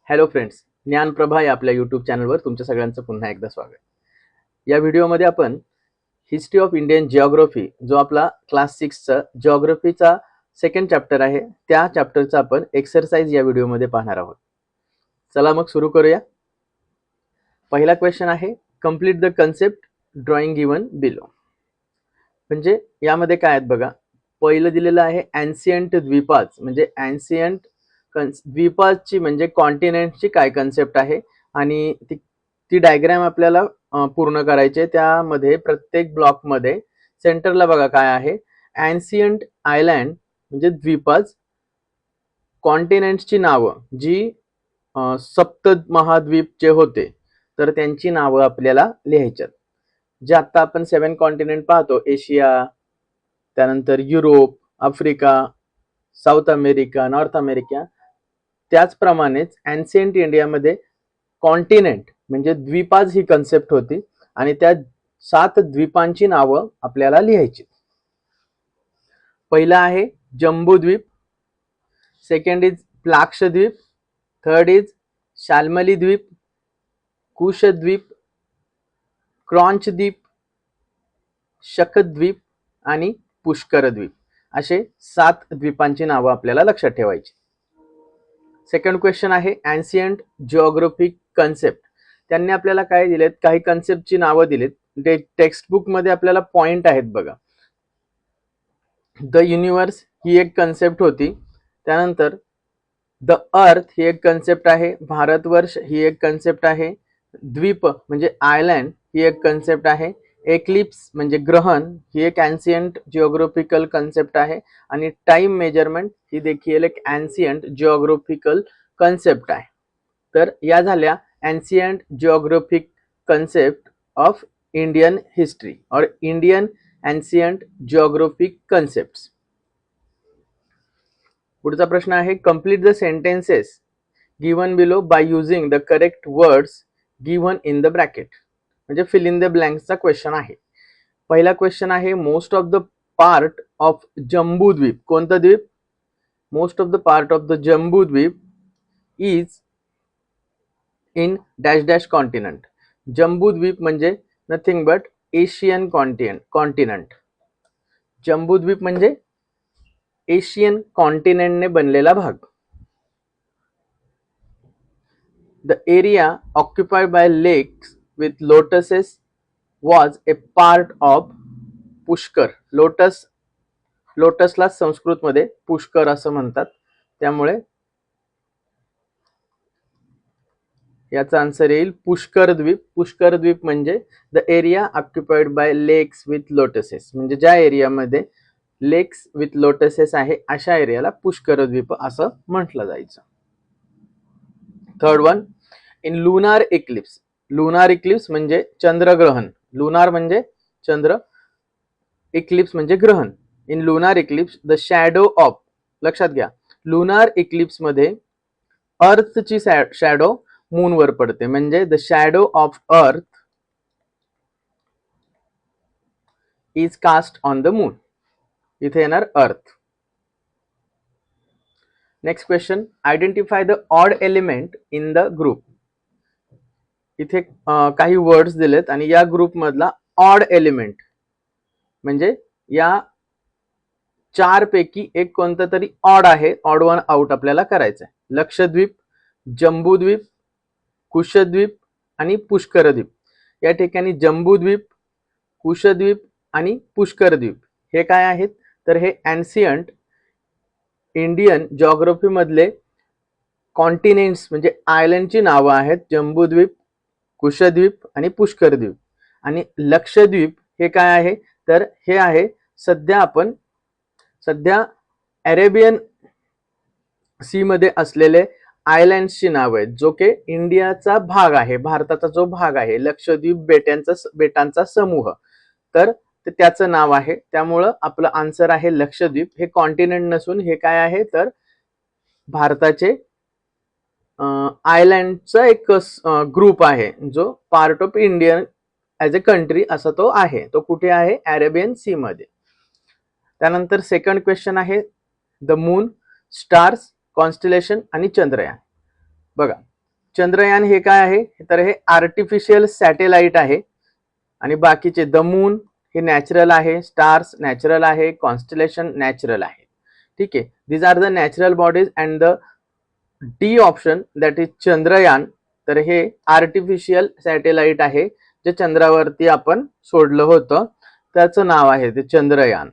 Hello friends, ज्ञानप्रभा या आपल्या YouTube चॅनलवर तुमच्या सगळ्यांचं पुन्हा एकदा स्वागत. या व्हिडिओमध्ये आपण हिस्ट्री ऑफ इंडियन जिओग्राफी जो आपला क्लास 6चा जिओग्राफीचा सेकंड चॅप्टर आहे, त्या चॅप्टरचा आपण एक्सरसाइज या व्हिडिओमध्ये पाहणार आहोत. चला मग सुरू करूया. पहिला क्वेश्चन आहे, complete the concept drawing given below. म्हणजे यामध्ये काय आहेत बघा. पहिलं दिलेलं आहे एन्शियंट द्वीपाज, म्हणजे एन्शियंट द्वीपाची म्हणजे कॉन्टिनेंटची काय कन्सेप्ट आहे आणि ती डायग्राम आपल्याला पूर्ण करायचे. त्यामध्ये प्रत्येक ब्लॉकमध्ये सेंटरला बघा काय आहे, एन्शियंट आयलँड म्हणजे द्वीपाज, कॉन्टिनेंटची नावं जी सप्त महाद्वीप जे होते तर त्यांची नावं आपल्याला लिहायच्यात. जे आता आपण 7 कॉन्टिनेंट पाहतो, एशिया, त्यानंतर Europe, Africa, South America, North America, त्याचप्रमाणेच एन्शियंट इंडियामध्ये कॉन्टिनेंट म्हणजे द्वीपाज ही कन्सेप्ट होती आणि त्या 7 द्वीपांची नावं आपल्याला लिहायची. पहिला आहे Jambudweep, second is Plakshadweep, third is Shalmali Dweep, Kushadweep, क्रॉंचद्वीप, शकद्वीप आणि पुष्करद्वीप, असे 7 द्वीपांची नावं आपल्याला लक्षात ठेवायची. सेकंड क्वेश्चन आहे एन्शियंट जिओग्राफिक कन्सेप्ट. त्यांनी आपल्याला काय दिलेत, काही कन्सेप्टची नावं दिलीत. टेक्स्ट बुक मध्ये आपल्याला पॉइंट आहेत बघा. द युनिवर्स ही एक कन्सेप्ट होती, त्यानंतर द अर्थ ही एक कन्सेप्ट आहे, भारतवर्ष ही एक कन्सेप्ट आहे, द्वीप म्हणजे आयलँड ही एक कन्सेप्ट आहे, एक्लिप्स म्हणजे ग्रहण ही एक एन्शियंट जिओग्राफिकल कन्सेप्ट आहे आणि टाइम मेजरमेंट ही देखील एक एन्शियंट जिओग्राफिकल कन्सेप्ट आहे. तर या झाल्या ancient geographic concept of Indian history और इंडियन एन्शियंट जिओग्राफिक कन्सेप्ट्स. पुढचा प्रश्न आहे, complete the sentences given below by using the correct words given in the bracket. म्हणजे फिल इन द ब्लँक्सचा क्वेश्चन आहे. पहिला क्वेश्चन आहे, most of the part of Jambudvipa. कोणता द्वीप? Most of the part of the Jambudvipa is in dash dash continent. Jambudvipa म्हणजे nothing but Asian continent. Jambudvipa म्हणजे Asian कॉन्टिनेंटने बनलेला भाग. The area occupied by lakes with lotuses was a part of Pushkar. लोटसला संस्कृतमध्ये पुष्कर असं म्हणतात, त्यामुळे याचा आन्सर येईल पुष्कर द्वीप. पुष्कर द्वीप म्हणजे the area occupied by lakes with lotuses, म्हणजे ज्या एरियामध्ये लेक्स विथ लोटसेस आहे अशा एरियाला पुष्कर द्वीप असं म्हटलं जायचं. Third one, in lunar Eclipse. Lunar Eclipse म्हणजे चंद्रग्रहण. लुनार म्हणजे चंद्र, इक्लिप्स म्हणजे ग्रहण. In lunar Eclipse the shadow of, लक्षात घ्या, लुनार इक्लिप्स मध्ये अर्थची शॅडो मूनवर पडते, म्हणजे the shadow of earth is cast on the moon. इथे येणार earth. Next question, identify the odd element in the group. इथे काही वर्ड्स दिलेत आणि या ग्रुप मधला ऑड एलिमेंट म्हणजे या 4 पैकी एक कोणता तरी ऑड आहे, ऑड वन आउट आपल्याला करायचं आहे. लक्षद्वीप, जम्बूद्वीप, कुशद्वीप आणि पुष्करद्वीप. या ठिकाणी जम्बूद्वीप, कुशद्वीप आणि पुष्करद्वीप हे काय आहेत, तर हे एन्शियंट इंडियन जिओग्राफी मधले कॉन्टिनेंट्स म्हणजे आयलँडची नावं आहेत. जम्बूद्वीप, कुशद्वीप आणि पुष्करद्वीप. आणि लक्षद्वीप हे काय आहे, तर हे आहे सध्या अरेबियन सी मध्ये असलेले आयलँड्सची नाव आहेत, जो की इंडियाचा भाग आहे, भारताचा जो भाग आहे, लक्षद्वीप बेटांचा समूह, तर त्याचं नाव आहे. त्यामुळं आपलं आन्सर आहे लक्षद्वीप. हे कॉन्टिनेंट नसून हे काय आहे, तर भारताचे आयलँडचा एक ग्रुप आहे, जो part of India as a country असा तो आहे. तो कुठे आहे, अरेबियन सी मध्ये. त्यानंतर सेकंड क्वेश्चन आहे, द मून, स्टार्स, कॉन्स्टलेशन आणि चंद्रयान. बघा, चंद्रयान हे काय आहे, तर हे आर्टिफिशियल सॅटेलाइट आहे आणि बाकीचे द मून हे नॅचरल आहे, स्टार्स नॅचरल आहे, कॉन्स्टलेशन नॅचरल आहे. ठीक आहे, these are the natural bodies and the D option that is Chandrayaan, तर हे आर्टिफिशियल सॅटेलाइट आहे जे चंद्रावरती आपण सोडलं होतं, त्याचं नाव आहे ते चंद्रयान.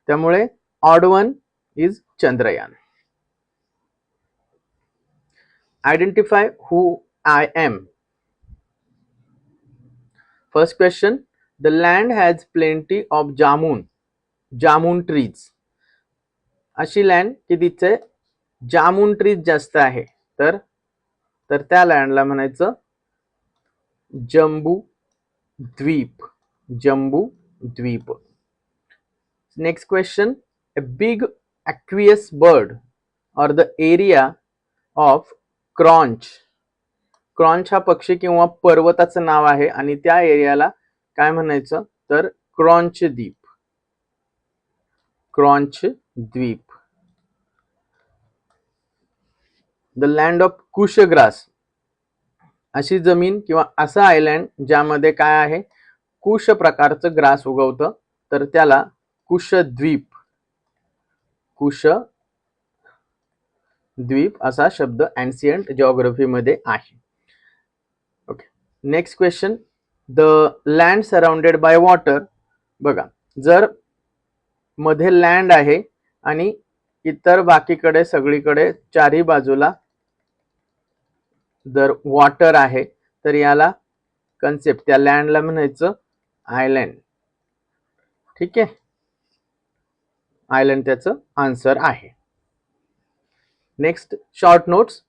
त्यामुळे odd one is Chandrayaan. Identify who I am. First question, the land has plenty of jamun trees. अशी लँड की तिथे जामून ट्रीज जास्त आहे, तर त्या लँडला म्हणायचं जम्बू द्वीप. Next question, a big aqueous bird or the area of Kraunch. Kraunch हा पक्षी किंवा पर्वताचं नाव आहे आणि त्या एरियाला काय म्हणायचं, तर क्रॉन्च द्वीप. The land of kusha grass. अशी जमीन किंवा असा आयलँड ज्यामध्ये काय आहे, कुश प्रकारचं ग्रास उगवतं, तर त्याला कुशद्वीप असा शब्द एन्शियंट जिओग्राफी मध्ये आहे. Okay, next question, the land surrounded by water. बघा, जर मध्ये लँड आहे आणि इतर बाकीकडे सगळीकडे चारही बाजूला जर वॉटर आहे, तर याला कन्सेप्ट, त्या लँडला म्हणायचं आयलँड. ठीक आहे, आयलँड त्याचं आन्सर आहे. Next short notes.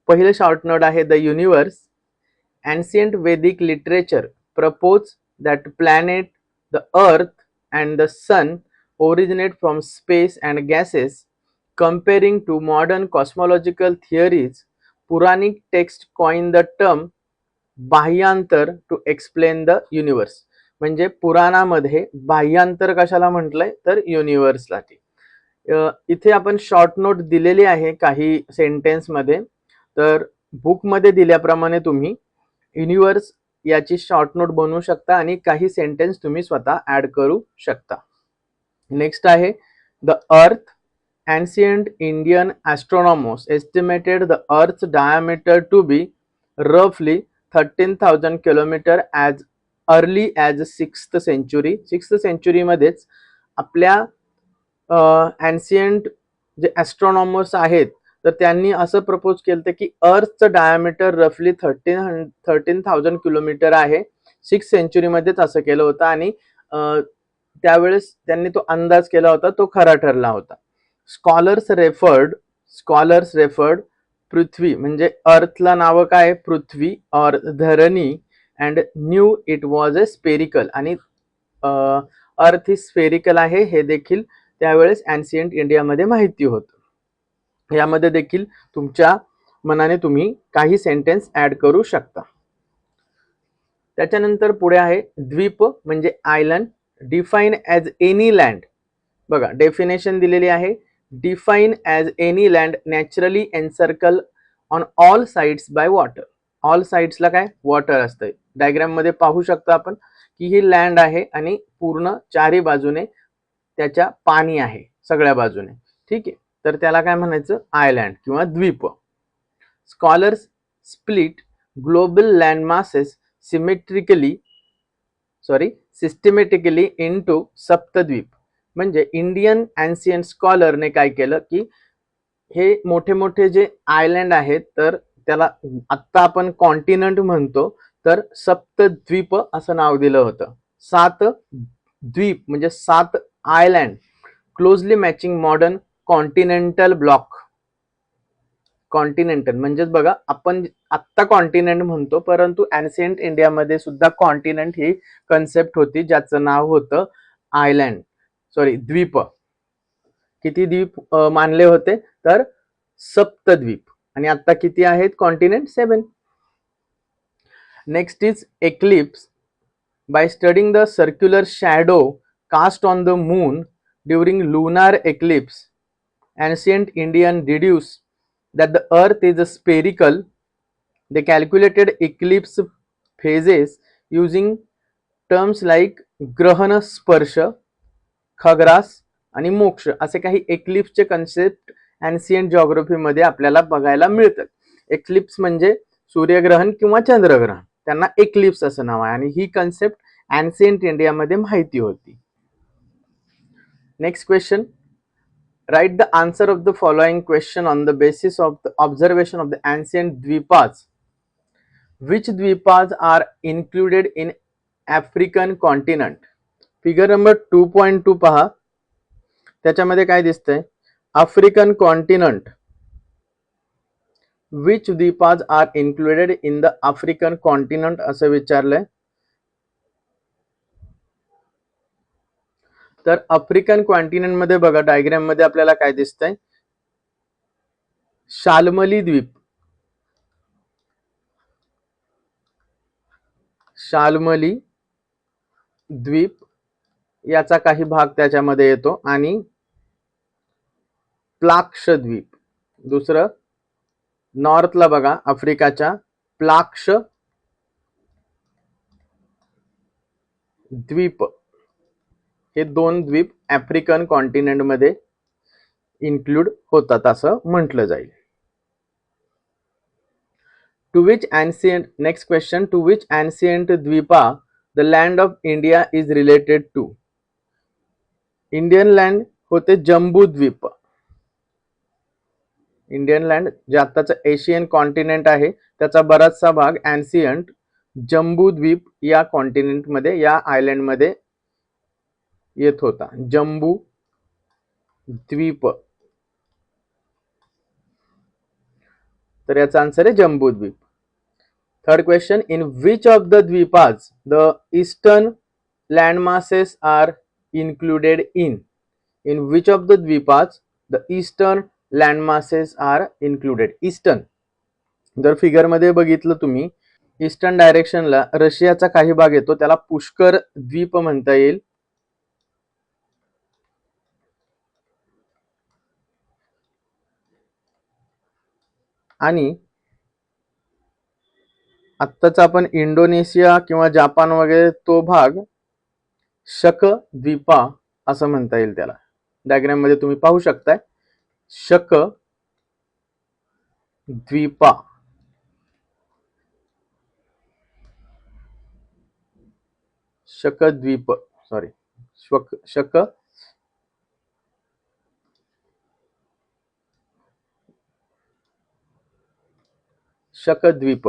पहिले शॉर्ट नोट आहे the universe. Ancient Vedic literature propose that planet, the earth and the sun originate from space and gases. Comparing to modern cosmological theories, Puranic texts coin the term बाह्यांतर to explain the universe. म्हणजे पुराणामध्ये बाह्यांतर कशाला म्हटलंय, तर युनिव्हर्ससाठी. इथे आपण short note दिलेली आहे काही sentence मध्ये, तर बुक मध्ये दिल्याप्रमाणे तुम्ही युनिव्हर्स याची शॉर्ट नोट बनवू शकता आणि काही सेंटेन्स तुम्ही स्वतः ऍड करू शकता. नेक्स्ट आहे the earth. Ancient Indian astronomers estimated the Earth's diameter to be roughly 13,000 km as early as 6th century. 6th century मध्येच आपल्या एन्शियंट जे ॲस्ट्रॉनॉमर्स आहेत, तर त्यांनी असं प्रपोज केलं की अर्थचं डायमीटर रफली 13,000 किलोमीटर आहे. 6th सेंचुरी मध्येच असं केलं होतं आणि त्यावेळेस त्यांनी तो अंदाज केला होता, तो खरा ठरला होता. स्कॉलर्स रेफर्ड पृथ्वी म्हणजे अर्थला नाव काय, पृथ्वी और धरणी, and knew it was a spherical, आणि अर्थ ही स्फेरिकल आहे हे देखील त्यावेळेस एन्शियंट इंडियामध्ये माहिती होतं. यामध्ये देखील तुमच्या मनाने तुम्ही काही सेंटेन्स ऍड करू शकता. त्याच्यानंतर पुढे आहे द्वीप म्हणजे island. Define as any land. बघा, डेफिनेशन दिलेली आहे. Define as any land naturally encircle on all sides by water. All साइड्सला काय, वॉटर असतंय. डायग्राम मध्ये पाहू शकतो आपण की ही लँड आहे आणि पूर्ण चारही बाजूने त्याच्या पाणी आहे सगळ्या बाजूने. ठीक आहे, तर त्याला काय म्हणायचं, आयलँड किंवा द्वीप. Scholars split global land masses systematically into Saptadvipa. म्हणजे इंडियन एन्शियंट स्कॉलरने काय केलं की हे मोठे मोठे जे आयलँड आहेत, तर त्याला आत्ता आपण कॉन्टिनेंट म्हणतो, तर सप्तद्वीप असं नाव दिलं होतं. 7 द्वीप म्हणजे 7 island closely matching modern continental block. Continental म्हणजेच बघा, आपण आत्ता कॉन्टिनेंट म्हणतो, परंतु एन्शियंट इंडियामध्ये सुद्धा कॉन्टिनेंट ही कन्सेप्ट होती ज्याचं नाव होतं द्वीप. किती द्वीप मानले होते, तर सप्तद्वीप. आणि आता किती आहेत continent, 7. Next is eclipse. By studying the circular shadow cast on the moon during lunar eclipse, ancient Indian deduce that the earth is spherical They calculated eclipse phases using terms like ग्रहण स्पर्श, खग्रास आणि मोक्ष असे काही एक्लिप्सचे concept ancient जिओग्राफीमध्ये आपल्याला बघायला मिळतात. Eclipse म्हणजे सूर्यग्रहण किंवा चंद्रग्रहण, त्यांना एक्लिप्स असं नाव आहे आणि ही कन्सेप्ट एन्शियंट इंडियामध्ये माहिती होती. Next question, write the answer of the following question on the basis of the observation of the ancient द्वीपाज. विच द्वीपाज are included in African continent. Figure number 2.2 पहा, त्याच्यामध्ये काय दिसतंय, आफ्रिकन कॉन्टिनेंट. विच द्वीपाज are included in the African continent असं विचारलंय. तर आफ्रिकन कॉन्टिनेंट मध्ये बघा डायग्राम मध्ये आपल्याला काय दिसतंय, शाल्मली द्वीप, शाल्मली द्वीप याचा काही भाग त्याच्यामध्ये येतो आणि प्लाक्ष द्वीप. दुसरं नॉर्थला बघा आफ्रिकाच्या प्लाक्ष द्वीप, हे दोन द्वीप आफ्रिकन कॉन्टिनेंट मध्ये इन्क्लूड होतात असं म्हटलं जाईल. To which ancient, next question, to which ancient द्वीपा the land of India is related to. Indian land होते जम्बू द्वीप. इंडियन लँड जे आताचं एशियन कॉन्टिनेंट आहे त्याचा बराचसा भाग एन्शियंट जम्बू द्वीप या कॉन्टिनेंट मध्ये, या आयलंड मध्ये येत होता. जम्बू द्वीप, तर याचा आन्सर आहे Jambudvipa. Third question, in which of the द्वीपाज the eastern land masses are included in. In which of the द्वीपाज the eastern land masses are included. Eastern जर फिगर मध्ये बघितलं तुम्ही, ईस्टर्न डायरेक्शनला रशियाचा काही भाग येतो, त्याला पुष्कर द्वीप म्हणता येईल. आणि आत्ताच आपण इंडोनेशिया किंवा जापान वगैरे तो भाग शक द्वीपा असं म्हणता येईल त्याला. डायग्राम मध्ये तुम्ही पाहू शकताय शक द्वीपा. शकद्वीप, सॉरी शक शकद्वीप.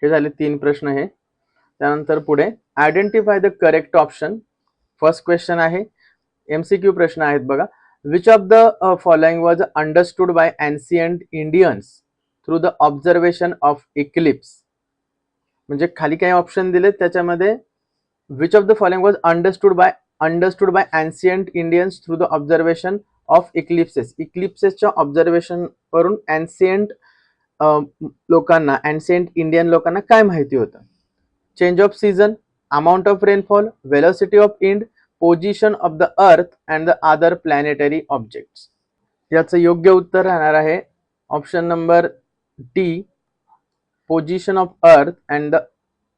हे झाले 3 प्रश्न. हे त्यानंतर पुढे identify the correct option. First question आहे, एमसीक्यू प्रश्न आहेत बघा. Which of the following was understood by ancient Indians through the observation of eclipse. म्हणजे खाली काही ऑप्शन दिलेत त्याच्यामध्ये which of the following was understood by ancient Indians through the observation of eclipses. इक्लिप्सेसच्या ऑब्झर्वेशन वरून एन्शियंट लोकांना, ancient Indian लोकांना काय माहिती होतं. Change of season, amount of rainfall, velocity of wind, position of the earth and the other planetary objects. याचं योग्य उत्तर राहणार आहे option number D, position of earth and the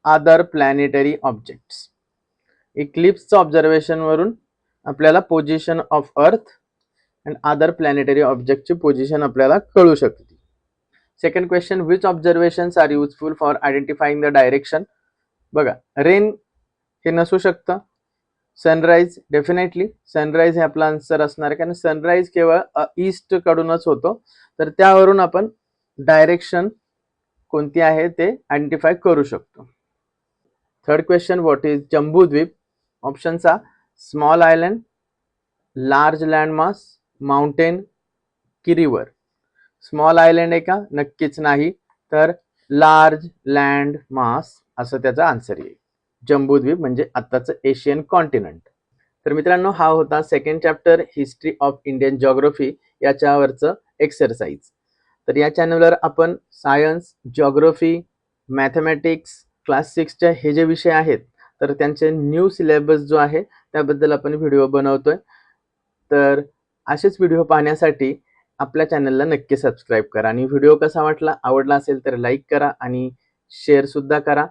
other planetary objects. इक्लिप्सचं ऑब्झर्वेशन वरून आपल्याला position of earth and other planetary ऑब्जेक्टची position आपल्याला कळू शकते. Second question, which observations are useful for identifying the direction. बघा रेन हे नसू शकतं, सनराईज डेफिनेटली सनराईज हे आपला आन्सर असणार आहे, कारण सनराईज केवळ ईस्ट कडूनच होतो, तर त्यावरून आपण डायरेक्शन कोणती आहे ते आयडेंटिफाय करू शकतो. Third question, what is Jambudvipa. Options a small island, large land mass, mountain की रिव्हर. स्मॉल आयलँड आहे का, नक्कीच नाही, तर लार्ज लँड मास असं त्याचा आन्सर येईल. जम्बूद्वीप म्हणजे आत्ताचं एशियन कॉन्टिनेंट. तर मित्रांनो, हा होता second chapter history of Indian geography याच्यावरचं एक्सरसाइज. तर या चॅनलवर आपण सायन्स, जिओग्राफी, मॅथमॅटिक्स, क्लास 6च्या हे जे विषय आहेत तर त्यांचे न्यू सिलेबस जो आहे त्याबद्दल आपण व्हिडिओ बनवतोय. तर असेच व्हिडिओ पाहण्यासाठी आपल्या चॅनलला नक्की सबस्क्राईब करा आणि व्हिडिओ कसा वाटला आवडला असेल तर लाईक करा आणि शेअर सुद्धा करा.